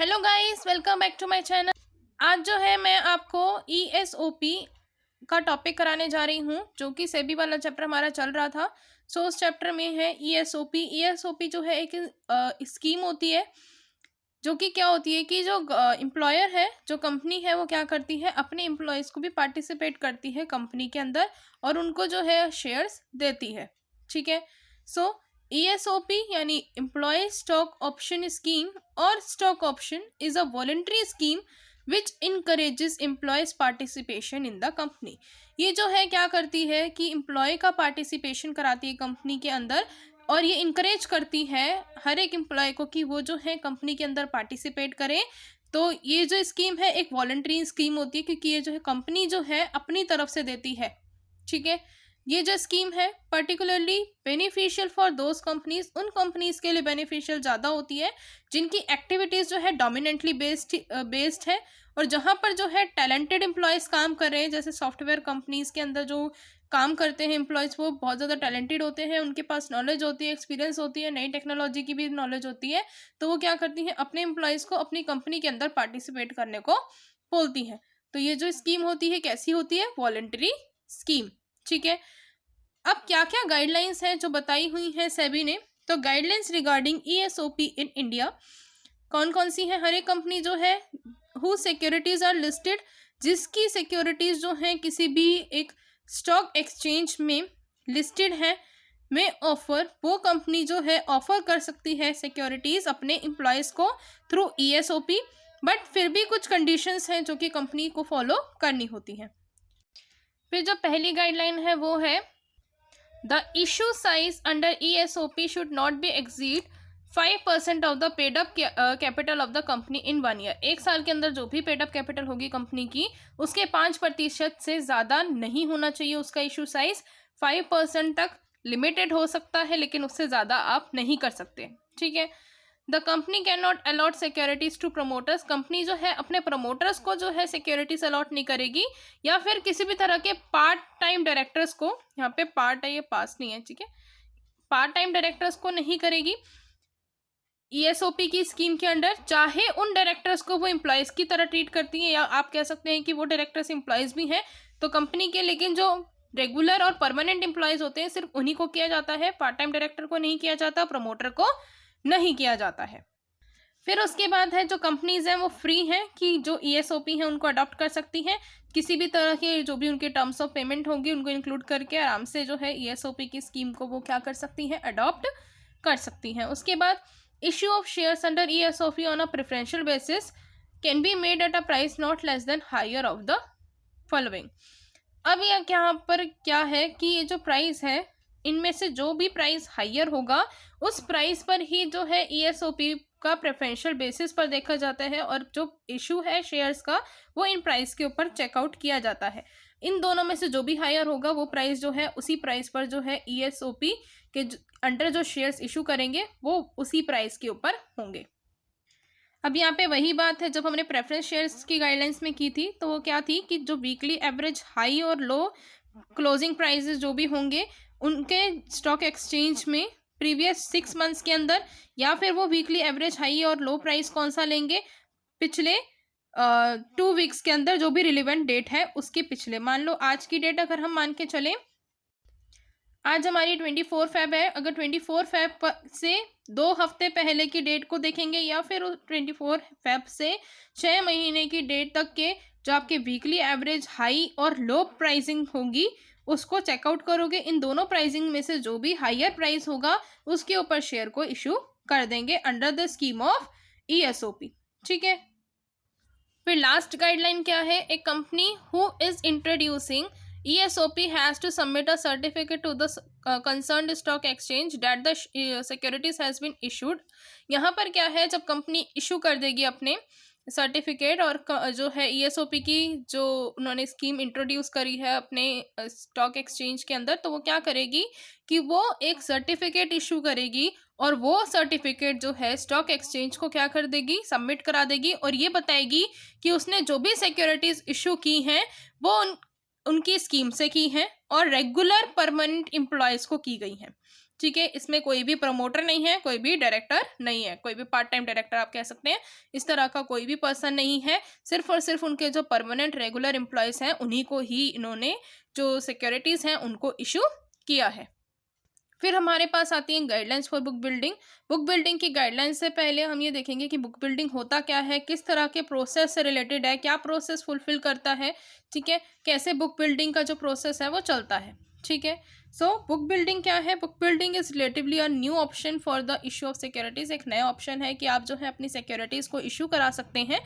Hello guys, welcome back to my channel. आज जो है मैं आपको ईएसओपी का टॉपिक कराने जा रही हूँ, जो कि सेबी वाला चैप्टर हमारा चल रहा था। उस चैप्टर में है ईएसओपी। ईएसओपी जो है एक स्कीम होती है, जो कि क्या होती है कि जो एम्प्लॉयर है, जो कंपनी है, वो क्या करती है, अपने एम्प्लॉयज़ को भी पार्टिसिपेट करती है कंपनी के अंदर और उनको जो है शेयर्स देती है। ठीक है। सो ईएसओपी यानी एम्प्लॉय स्टॉक ऑप्शन स्कीम और stock option is a voluntary scheme which encourages employees participation in the company. ये जो है क्या करती है कि एम्प्लॉय का पार्टिसिपेशन कराती है कंपनी के अंदर, और ये इनकरेज करती है हर एक एम्प्लॉय को कि वो जो है कंपनी के अंदर पार्टिसिपेट करें। तो ये जो स्कीम है एक वॉलंटरी स्कीम होती है, क्योंकि ये जो है कंपनी जो है अपनी तरफ से देती है। ठीक है। ये जो स्कीम है particularly beneficial for those companies, उन कंपनीज के लिए बेनिफिशियल ज़्यादा होती है जिनकी एक्टिविटीज़ जो है डोमिनेंटली बेस्ड है, और जहाँ पर जो है टैलेंटेड एम्प्लॉयज़ काम कर रहे हैं। जैसे सॉफ्टवेयर कंपनीज़ के अंदर जो काम करते हैं एम्प्लॉयज़, वो बहुत ज़्यादा टैलेंटेड होते हैं, उनके पास नॉलेज होती है, एक्सपीरियंस होती है, नई टेक्नोलॉजी की भी नॉलेज होती है। तो वो क्या करती हैं, अपने एम्प्लॉयज़ को अपनी कंपनी के अंदर पार्टिसिपेट करने को बोलती हैं। तो ये जो स्कीम होती है कैसी होती है, वॉलंटरी स्कीम। ठीक है। अब क्या क्या गाइडलाइंस हैं जो बताई हुई हैं सेबी ने। तो guidelines regarding ESOP in India कौन कौन सी हैं। हर एक कंपनी जो है हु सिक्योरिटीज आर लिस्टेड, जिसकी सिक्योरिटीज जो हैं किसी भी एक स्टॉक एक्सचेंज में लिस्टेड है, में ऑफर, वो कंपनी जो है ऑफर कर सकती है सिक्योरिटीज अपने एम्प्लॉयज़ को थ्रू ईएसओपी। बट फिर भी कुछ कंडीशंस हैं जो कि कंपनी को फॉलो करनी होती हैं। फिर जो पहली गाइडलाइन है वो है The issue size under ESOP should not be exceed 5% of the paid up capital of the company in 1 year। एक साल के अंदर जो भी पेड अप कैपिटल होगी कंपनी की, उसके 5% से ज़्यादा नहीं होना चाहिए उसका इशू साइज। 5% तक लिमिटेड हो सकता है, लेकिन उससे ज़्यादा आप नहीं कर सकते। ठीक है। The company can not allot securities to promoters. Company जो है अपने प्रमोटर्स को जो है सिक्योरिटीज अलॉट नहीं करेगी, या फिर किसी भी तरह के पार्ट टाइम डायरेक्टर्स को, यहाँ पे पार्ट है, ये पास नहीं है। ठीक है। पार्ट टाइम डायरेक्टर्स को नहीं करेगी ईएसओपी की स्कीम के अंडर, चाहे उन डायरेक्टर्स को वो एम्प्लॉयज की तरह ट्रीट करती है, या आप कह सकते हैं कि वो डायरेक्टर्स एम्प्लॉयज भी हैं तो कंपनी के, लेकिन जो रेगुलर और परमानेंट एम्प्लॉयज होते हैं सिर्फ उन्हीं को किया जाता है, पार्ट टाइम डायरेक्टर को नहीं किया जाता, प्रमोटर को नहीं किया जाता है। फिर उसके बाद है जो कंपनीज हैं वो फ्री हैं कि जो ईएसओपी हैं उनको अडॉप्ट कर सकती हैं, किसी भी तरह के जो भी उनके टर्म्स ऑफ पेमेंट होंगे उनको इंक्लूड करके आराम से जो है ईएसओपी की स्कीम को वो क्या कर सकती हैं, अडॉप्ट कर सकती हैं। उसके बाद issue of shares under ESOP on a preferential basis can be made at a price not less than higher of the following. अब यह यहाँ पर क्या है कि ये जो प्राइस है, इनमें से जो भी प्राइस हायर होगा उस प्राइस पर ही जो है ईएसओपी का प्रेफरेंशियल बेसिस पर देखा जाता है, और जो इशू है शेयर्स का वो इन प्राइस के ऊपर चेकआउट किया जाता है। इन दोनों में से जो भी हायर होगा वो प्राइस जो है उसी प्राइस पर जो है ईएसओपी के अंडर जो शेयर्स इशू करेंगे वो उसी प्राइस के ऊपर होंगे। अब यहाँ पे वही बात है जब हमने प्रेफरेंस शेयर्स की गाइडलाइंस में की थी, तो वो क्या थी कि जो वीकली एवरेज हाई और लो क्लोजिंग प्राइसेस जो भी होंगे उनके स्टॉक एक्सचेंज में प्रीवियस 6 मंथ्स के अंदर, या फिर वो वीकली एवरेज हाई और लो प्राइस कौन सा लेंगे, पिछले 2 वीक्स के अंदर जो भी रिलेवेंट डेट है उसके पिछले। मान लो आज की डेट अगर हम मान के चलें, आज हमारी 24 फेब है, अगर 24 फेब से 2 हफ्ते पहले की डेट को देखेंगे, या फिर 24 फेब से 6 महीने की डेट तक के जो आपके वीकली एवरेज हाई और लो प्राइसिंग होगी उसको चेकआउट करोगे। इन दोनों प्राइसिंग में से जो भी हायर प्राइस होगा उसके ऊपर शेयर को इशू कर देंगे under the scheme of ESOP. ठीक है। फिर लास्ट गाइडलाइन क्या है, a company who is introducing ESOP has to submit a certificate to the concerned stock exchange that the securities has been issued। यहाँ पर क्या है, जब कंपनी इशू कर देगी अपने सर्टिफिकेट, और जो है ESOP की जो उन्होंने स्कीम इंट्रोड्यूस करी है अपने स्टॉक एक्सचेंज के अंदर, तो वो क्या करेगी कि वो एक सर्टिफिकेट इशू करेगी, और वो सर्टिफिकेट जो है स्टॉक एक्सचेंज को क्या कर देगी, सबमिट करा देगी, और ये बताएगी कि उसने जो भी सिक्योरिटीज़ इशू की हैं वो उनकी स्कीम से की हैं और रेगुलर परमानेंट एम्प्लॉयज़ को की गई हैं। ठीक है। इसमें कोई भी प्रमोटर नहीं है, कोई भी डायरेक्टर नहीं है, कोई भी पार्ट टाइम डायरेक्टर आप कह सकते हैं, इस तरह का कोई भी पर्सन नहीं है। सिर्फ और सिर्फ उनके जो परमानेंट रेगुलर एम्प्लॉयज़ हैं उन्हीं को ही इन्होंने जो सिक्योरिटीज़ हैं उनको इशू किया है। फिर हमारे पास आती हैं guidelines for book building. Book building की गाइडलाइंस से पहले हम ये देखेंगे कि बुक बिल्डिंग होता क्या है, किस तरह के प्रोसेस से रिलेटेड है, क्या प्रोसेस फुलफिल करता है, ठीक है, कैसे बुक बिल्डिंग का जो प्रोसेस है वो चलता है, ठीक है। सो बुक बिल्डिंग क्या है? Book building is relatively a new option for the issue of securities. एक नया ऑप्शन है कि आप जो है अपनी सिक्योरिटीज़ को इशू करा सकते हैं।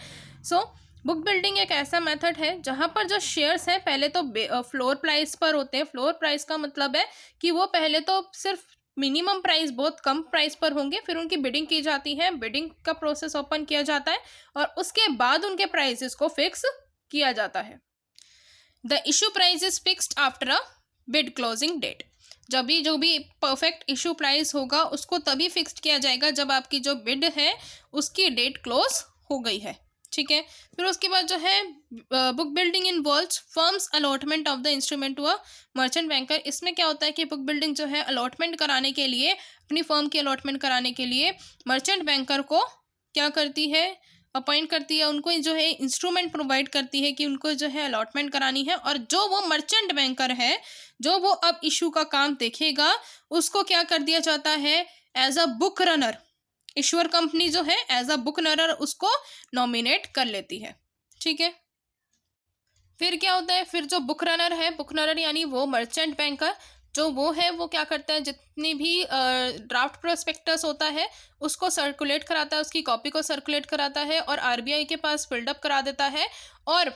सो बुक बिल्डिंग एक ऐसा मेथड है जहां पर जो शेयर्स हैं पहले तो फ्लोर प्राइस पर होते हैं। फ्लोर प्राइस का मतलब है कि वो पहले तो सिर्फ मिनिमम प्राइस, बहुत कम प्राइस पर होंगे, फिर उनकी बिडिंग की जाती है, बिडिंग का प्रोसेस ओपन किया जाता है और उसके बाद उनके प्राइसेस को फिक्स किया जाता है। The issue price is fixed after a bid closing date. जब भी जो भी परफेक्ट इशू प्राइस होगा उसको तभी फिक्स्ड किया जाएगा जब आपकी जो बिड है उसकी डेट क्लोज हो गई है, ठीक है। फिर उसके बाद जो है book building involves firms allotment of the instrument to a merchant banker. इसमें क्या होता है कि बुक बिल्डिंग जो है अलॉटमेंट कराने के लिए, अपनी फर्म की अलॉटमेंट कराने के लिए मर्चेंट बैंकर को क्या करती है, अपॉइंट करती है, उनको जो है इंस्ट्रूमेंट प्रोवाइड करती है कि उनको जो है अलॉटमेंट करानी है। और जो वो मर्चेंट बैंकर है जो वो अब इशू का काम देखेगा उसको क्या कर दिया जाता है, as a book runner, issuer company जो है एज अ बुक रनर उसको नॉमिनेट कर लेती है, ठीक है। फिर क्या होता है, फिर जो बुक रनर है, बुक रनर यानी वो मर्चेंट बैंकर जो वो है वो क्या करता है, जितनी भी ड्राफ्ट प्रोस्पेक्टस होता है उसको सर्कुलेट कराता है, उसकी कॉपी को सर्कुलेट कराता है और आरबीआई के पास फिल्डअप करा देता है और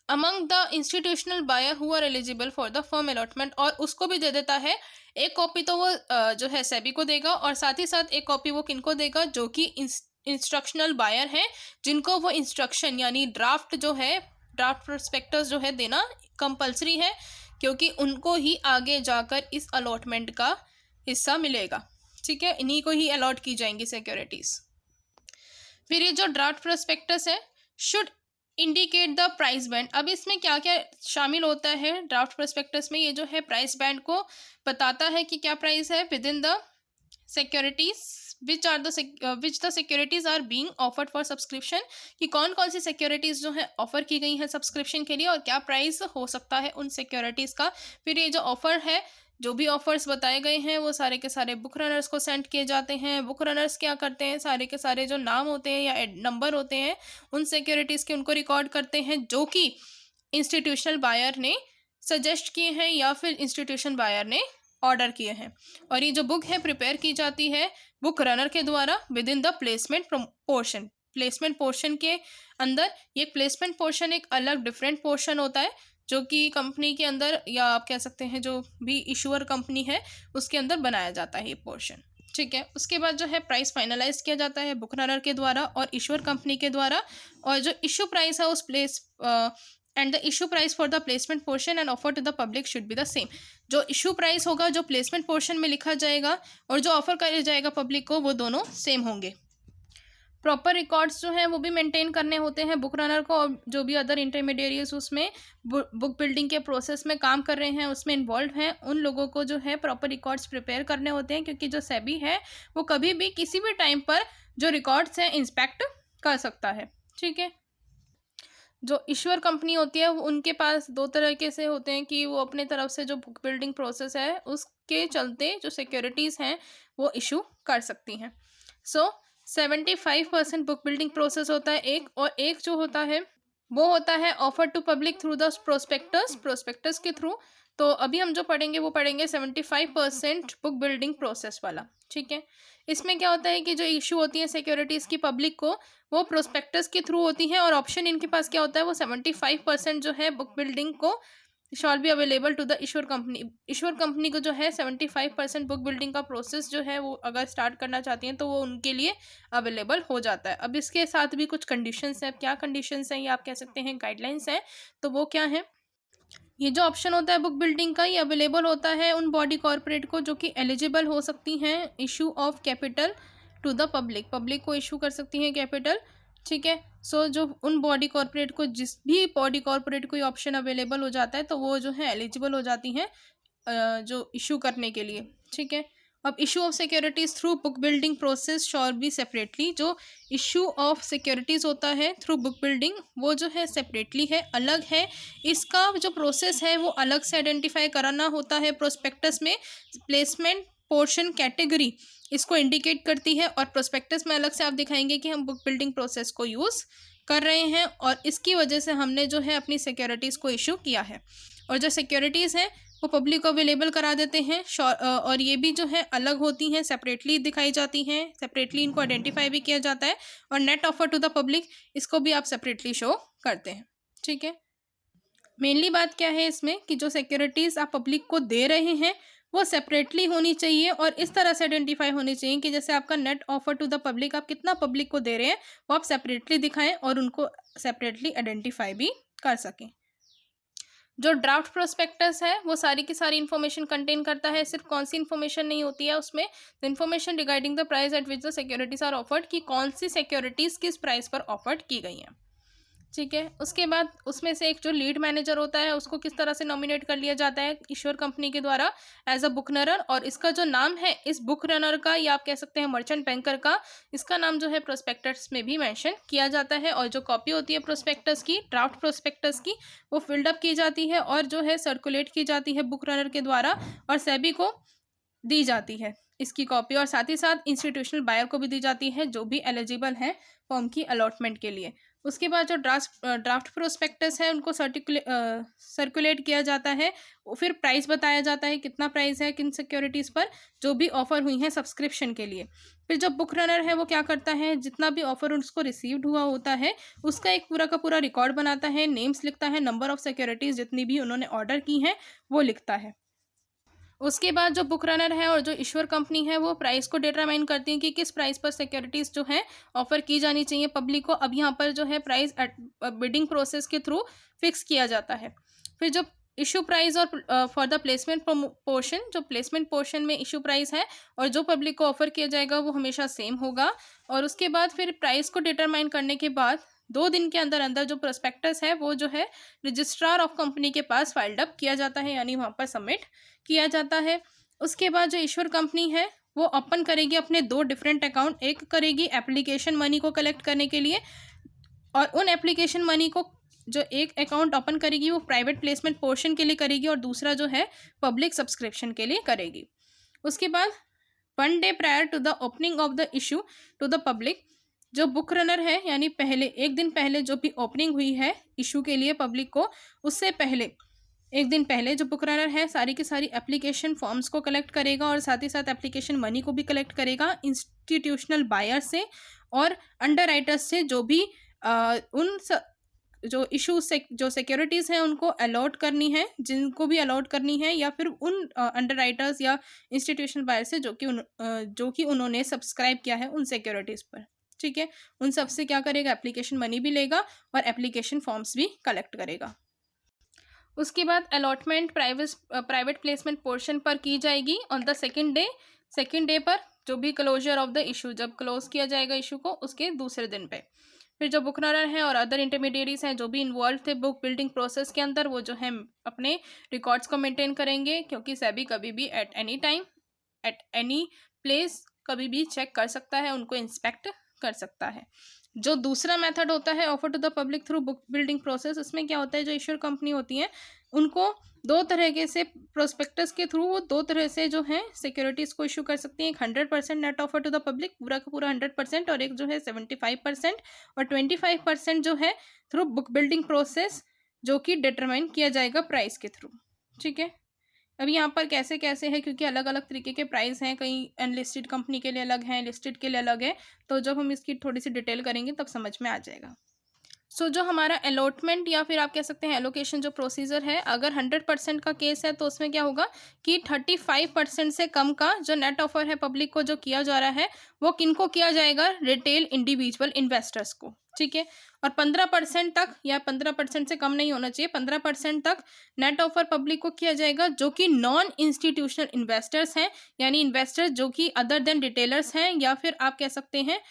among the institutional buyer who are eligible for the firm allotment, और उसको भी दे देता है। एक कॉपी तो वो जो है सेबी को देगा और साथ ही साथ एक कॉपी वो किनको देगा, जो कि इंस्ट्रक्शनल बायर हैं, जिनको वो इंस्ट्रक्शन यानी ड्राफ्ट जो है, ड्राफ्ट प्रोस्पेक्टस जो है देना कंपलसरी है, क्योंकि उनको ही आगे जाकर इस अलॉटमेंट का हिस्सा मिलेगा, ठीक है। इन्हीं को ही अलॉट की जाएंगी सिक्योरिटीज। फिर ये जो ड्राफ्ट प्रोस्पेक्टस है should indicate the price band. अब इसमें क्या क्या शामिल होता है ड्राफ्ट प्रोस्पेक्टस में, ये जो है प्राइस बैंड को बताता है कि क्या प्राइस है within the securities which the securities are being offered for subscription, कि कौन कौन सी सिक्योरिटीज जो है ऑफर की गई हैं सब्सक्रिप्शन के लिए और क्या प्राइस हो सकता है उन सिक्योरिटीज का। फिर ये जो ऑफर है, जो भी ऑफर्स बताए गए हैं वो सारे के सारे बुक रनर्स को सेंड किए जाते हैं। बुक रनर्स क्या करते हैं, सारे के सारे जो नाम होते हैं या नंबर होते हैं उन सिक्योरिटीज़ के उनको रिकॉर्ड करते हैं जो कि इंस्टीट्यूशनल बायर ने सजेस्ट किए हैं या फिर इंस्टीट्यूशन बायर ने ऑर्डर किए हैं। और ये जो बुक है प्रिपेयर की जाती है बुक रनर के द्वारा with in the placement portion. Placement portion के अंदर, ये प्लेसमेंट पोर्शन एक अलग डिफरेंट पोर्शन होता है जो कि कंपनी के अंदर, या आप कह सकते हैं जो भी इशूअर कंपनी है उसके अंदर बनाया जाता है ये पोर्शन, ठीक है। उसके बाद जो है प्राइस फाइनलाइज किया जाता है बुक रनर के द्वारा और इशूअर कंपनी के द्वारा, और जो इशू प्राइस है उस place and the issue price for the placement portion and offer to the public should be the same. जो इशू प्राइस होगा जो प्लेसमेंट पोर्शन में लिखा जाएगा और जो ऑफर किया जाएगा पब्लिक को वो दोनों सेम होंगे। प्रॉपर रिकॉर्ड्स जो हैं वो भी मेंटेन करने होते हैं बुक रनर को, और जो भी अदर इंटरमीडिएट्स उसमें बुक बिल्डिंग के प्रोसेस में काम कर रहे हैं उसमें इन्वॉल्व हैं, उन लोगों को जो है प्रॉपर रिकॉर्ड्स प्रिपेयर करने होते हैं, क्योंकि जो सेबी है वो कभी भी किसी भी टाइम पर जो रिकॉर्ड्स हैं इंस्पेक्ट कर सकता है, ठीक है। जो इश्यूअर कंपनी होती है उनके पास दो तरीके से होते हैं कि वो अपने तरफ से जो बुक बिल्डिंग प्रोसेस है उसके चलते जो सिक्योरिटीज़ हैं वो इशू कर सकती हैं। 75% बुक बिल्डिंग प्रोसेस होता है एक, और एक जो होता है वो होता है offer to public through the prospectus के थ्रू। तो अभी हम जो पढ़ेंगे वो पढ़ेंगे 75% बुक बिल्डिंग प्रोसेस वाला, ठीक है। इसमें क्या होता है कि जो इशू होती है सिक्योरिटीज़ की पब्लिक को वो प्रोस्पेक्टस के थ्रू होती हैं, और ऑप्शन इनके पास क्या होता है वो 75% जो है बुक बिल्डिंग को shall be available to the issuer company. Issuer company को जो है 75% बुक बिल्डिंग का प्रोसेस जो है वो अगर स्टार्ट करना चाहती हैं तो वो उनके लिए अवेलेबल हो जाता है। अब इसके साथ भी कुछ कंडीशंस हैं, क्या कंडीशंस हैं ये आप कह सकते हैं गाइडलाइंस हैं, तो वो क्या है, ये जो ऑप्शन होता है बुक बिल्डिंग का ये अवेलेबल होता है उन बॉडी कॉर्पोरेट को जो कि एलिजिबल हो सकती हैं issue of capital to the public को इशू कर सकती हैं कैपिटल, ठीक है। जो उन बॉडी कॉर्पोरेट को, जिस भी बॉडी कॉर्पोरेट को ये ऑप्शन अवेलेबल हो जाता है तो वो जो है एलिजिबल हो जाती हैं जो इशू करने के लिए, ठीक है। अब issue of securities through book building process shawl B separately, जो इशू ऑफ सिक्योरिटीज होता है थ्रू बुक बिल्डिंग वो जो है सेपरेटली है, अलग है। इसका जो प्रोसेस है वो अलग से आइडेंटिफाई कराना होता है प्रोस्पेक्टस में। प्लेसमेंट पोर्शन कैटेगरी इसको इंडिकेट करती है और प्रोस्पेक्टस में अलग से आप दिखाएंगे कि हम बुक बिल्डिंग प्रोसेस को यूज़ कर रहे हैं और इसकी वजह से हमने जो है अपनी सिक्योरिटीज़ को इशू किया है। और जो सिक्योरिटीज़ हैं वो पब्लिक को अवेलेबल करा देते हैं और ये भी जो है अलग होती हैं, सेपरेटली दिखाई जाती हैं, सेपरेटली इनको आइडेंटिफाई भी किया जाता है। और net offer to the public इसको भी आप सेपरेटली शो करते हैं। ठीक है, मेनली बात क्या है इसमें कि जो सिक्योरिटीज़ आप पब्लिक को दे रहे हैं वो सेपरेटली होनी चाहिए और इस तरह से आइडेंटिफाई होनी चाहिए कि जैसे आपका net offer to the public, आप कितना पब्लिक को दे रहे हैं वो आप सेपरेटली दिखाएं और उनको सेपरेटली आइडेंटिफाई भी कर सकें। जो ड्राफ्ट प्रोस्पेक्टस है वो सारी की सारी इन्फॉर्मेशन कंटेन करता है। सिर्फ कौन सी इन्फॉर्मेशन नहीं होती है उसमें, the information regarding the price at which the securities are offered, कि कौन सी सिक्योरिटीज़ किस प्राइस पर ऑफर्ड की गई हैं। ठीक है, उसके बाद उसमें से एक जो लीड मैनेजर होता है उसको किस तरह से नॉमिनेट कर लिया जाता है इश्योर कंपनी के द्वारा एज अ बुक रनर, और इसका जो नाम है इस बुक रनर का या आप कह सकते हैं मर्चेंट बैंकर का, इसका नाम जो है प्रोस्पेक्टस में भी मेंशन किया जाता है। और जो कॉपी होती है प्रोस्पेक्टस की, ड्राफ्ट प्रोस्पेक्टस की, वो फिल्ड अप की जाती है और जो है सर्कुलेट की जाती है बुक रनर के द्वारा और सेबी को दी जाती है इसकी कॉपी, और साथ ही साथ इंस्टीट्यूशनल बायर को भी दी जाती है जो भी एलिजिबल है फॉर्म की अलॉटमेंट के लिए। उसके बाद जो ड्राफ्ट प्रोस्पेक्टस है उनको सर्कुलेट किया जाता है, फिर प्राइस बताया जाता है कितना प्राइस है किन सिक्योरिटीज़ पर जो भी ऑफ़र हुई हैं सब्सक्रिप्शन के लिए। फिर जो बुक रनर है वो क्या करता है, जितना भी ऑफ़र उसको रिसीव्ड हुआ होता है उसका एक पूरा का पूरा रिकॉर्ड बनाता है, नेम्स लिखता है, नंबर ऑफ़ सिक्योरिटीज़ जितनी भी उन्होंने ऑर्डर की हैं वो लिखता है। उसके बाद जो बुक रनर है और जो इश्योर कंपनी है वो प्राइस को डिटरमाइन करती है कि किस प्राइस पर सिक्योरिटीज़ जो है ऑफर की जानी चाहिए पब्लिक को। अब यहाँ पर जो है प्राइस बिडिंग प्रोसेस के थ्रू फिक्स किया जाता है। फिर जो इशू प्राइस और फॉर द प्लेसमेंट पोर्शन, जो प्लेसमेंट पोर्शन में इशू प्राइस है और जो पब्लिक को ऑफर किया जाएगा वो हमेशा सेम होगा। और उसके बाद फिर प्राइस को डिटरमाइन करने के बाद 2 दिन के अंदर अंदर जो प्रोस्पेक्टस है वो जो है रजिस्ट्रार ऑफ कंपनी के पास फाइल्ड अप किया जाता है, यानी वहाँ पर सबमिट किया जाता है। उसके बाद जो इश्योर कंपनी है वो ओपन करेगी अपने 2 डिफरेंट अकाउंट, एक करेगी एप्लीकेशन मनी को कलेक्ट करने के लिए और उन एप्लीकेशन मनी को जो एक अकाउंट ओपन करेगी वो प्राइवेट प्लेसमेंट पोर्शन के लिए करेगी और दूसरा जो है पब्लिक सब्सक्रिप्शन के लिए करेगी। उसके बाद 1 day prior to the opening of the issue to the public, जो बुक रनर है यानी पहले एक दिन पहले जो भी ओपनिंग हुई है इशू के लिए पब्लिक को, उससे पहले एक दिन पहले जो बुक रनर है सारी की सारी एप्लीकेशन फॉर्म्स को कलेक्ट करेगा और साथ ही साथ एप्लीकेशन मनी को भी कलेक्ट करेगा इंस्टीट्यूशनल बायर से और अंडर राइटर्स से, जो भी जो इशू से जो सिक्योरिटीज़ हैं उनको अलॉट करनी है, जिनको भी अलॉट करनी है, या फिर उन अंडर राइटर्स या इंस्टीट्यूशनल बायर से जो कि उन्होंने सब्सक्राइब किया है उन सिक्योरिटीज़ पर। ठीक है, उन सब से क्या करेगा, एप्लीकेशन मनी भी लेगा और एप्लीकेशन फॉर्म्स भी कलेक्ट करेगा। उसके बाद अलॉटमेंट प्राइवेट प्लेसमेंट पोर्शन पर की जाएगी ऑन द सेकेंड डे पर, जो भी क्लोजर ऑफ द इशू, जब क्लोज किया जाएगा इशू को उसके दूसरे दिन पे। फिर जो बुक रनर हैं और अदर इंटरमीडिएरीज हैं जो भी इन्वॉल्व थे बुक बिल्डिंग प्रोसेस के अंदर, वो जो है अपने रिकॉर्ड्स को मेंटेन करेंगे, क्योंकि सेबी कभी भी at any time at any place कभी भी चेक कर सकता है, उनको इंस्पेक्ट कर सकता है। जो दूसरा मेथड होता है offer to the public through book building process, उसमें क्या होता है, जो इश्योर कंपनी होती है उनको 2 तरह से प्रोस्पेक्टस के थ्रू वो 2 तरह से जो है सिक्योरिटीज़ को इशू कर सकती हैं। एक 100% net offer to the public, पूरा का पूरा 100%, और एक जो है 75% और 25% जो है थ्रू बुक बिल्डिंग प्रोसेस, जो कि डिटरमाइन किया जाएगा प्राइस के थ्रू। ठीक है, अब यहाँ पर कैसे कैसे है, क्योंकि अलग अलग तरीके के प्राइस हैं, कहीं अनलिस्टेड कंपनी के लिए अलग हैं, लिस्टेड के लिए अलग है, तो जब हम इसकी थोड़ी सी डिटेल करेंगे तब समझ में आ जाएगा। सो जो हमारा अलॉटमेंट या फिर आप कह सकते हैं एलोकेशन जो प्रोसीजर है, अगर 100% का केस है तो उसमें क्या होगा कि 35% से कम का जो नेट ऑफर है पब्लिक को जो किया जा रहा है वो किनको किया जाएगा, रिटेल इंडिविजुअल इन्वेस्टर्स को। ठीक है, और 15% तक, या 15% से कम नहीं होना चाहिए, 15% तक नेट ऑफर पब्लिक को किया जाएगा जो कि नॉन इंस्टीट्यूशनल इन्वेस्टर्स हैं, यानी इन्वेस्टर्स जो कि अदर देन रिटेलर्स हैं या फिर आप कह सकते हैं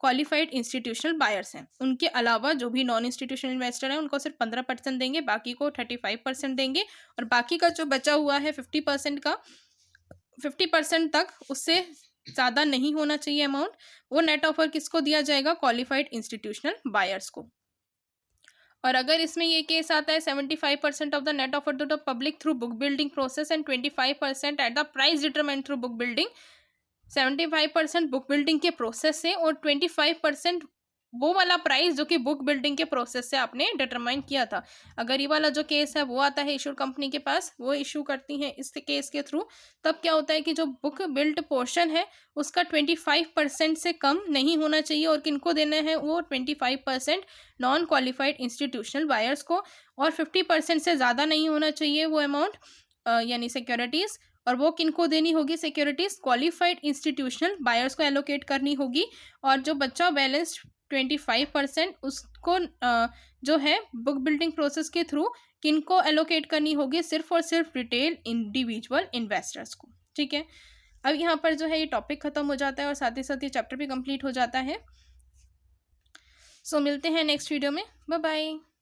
क्वालिफाइड इंस्टीट्यूशनल बायर्स हैं। उनके अलावा जो भी नॉन इंस्टीट्यूशनल इन्वेस्टर हैं उनको सिर्फ 15% देंगे, बाकी को 35% देंगे, और बाकी का जो बचा हुआ है 50% का 50% तक, उससे ज़्यादा नहीं होना चाहिए अमाउंट। वो नेट ऑफर किसको दिया जाएगा? क्वालिफाइड इंस्टीट्यूशनल बायर्स को। और अगर इसमें ये केस आता है 75% of the net offer to the public through book building process and 25% at the price determined through book building, 75% book building के प्रोसेस से और 25% वो वाला प्राइस जो कि बुक बिल्डिंग के प्रोसेस से आपने डिटरमाइन किया था। अगर ये वाला जो केस है वो आता है इशू कंपनी के पास, वो इशू करती है इस केस के थ्रू, तब क्या होता है कि जो बुक बिल्ड पोर्शन है उसका 25% से कम नहीं होना चाहिए। और किनको देना है? वो 25% नॉन क्वालिफाइड इंस्टीट्यूशनल बायर्स को, और 50% से ज़्यादा नहीं होना चाहिए वो अमाउंट, यानी सिक्योरिटीज़। और वो किनको देनी होगी सिक्योरिटीज़? क्वालिफाइड इंस्टीट्यूशनल बायर्स को एलोकेट करनी होगी। और जो बच्चा बैलेंस 25% उसको जो है बुक बिल्डिंग प्रोसेस के थ्रू किनको एलोकेट करनी होगी? सिर्फ और सिर्फ रिटेल इंडिविजुअल इन्वेस्टर्स को। ठीक है, अब यहाँ पर जो है ये टॉपिक खत्म हो जाता है और साथ ही साथ ये चैप्टर भी कंप्लीट हो जाता है। सो मिलते हैं नेक्स्ट वीडियो में। Bye bye.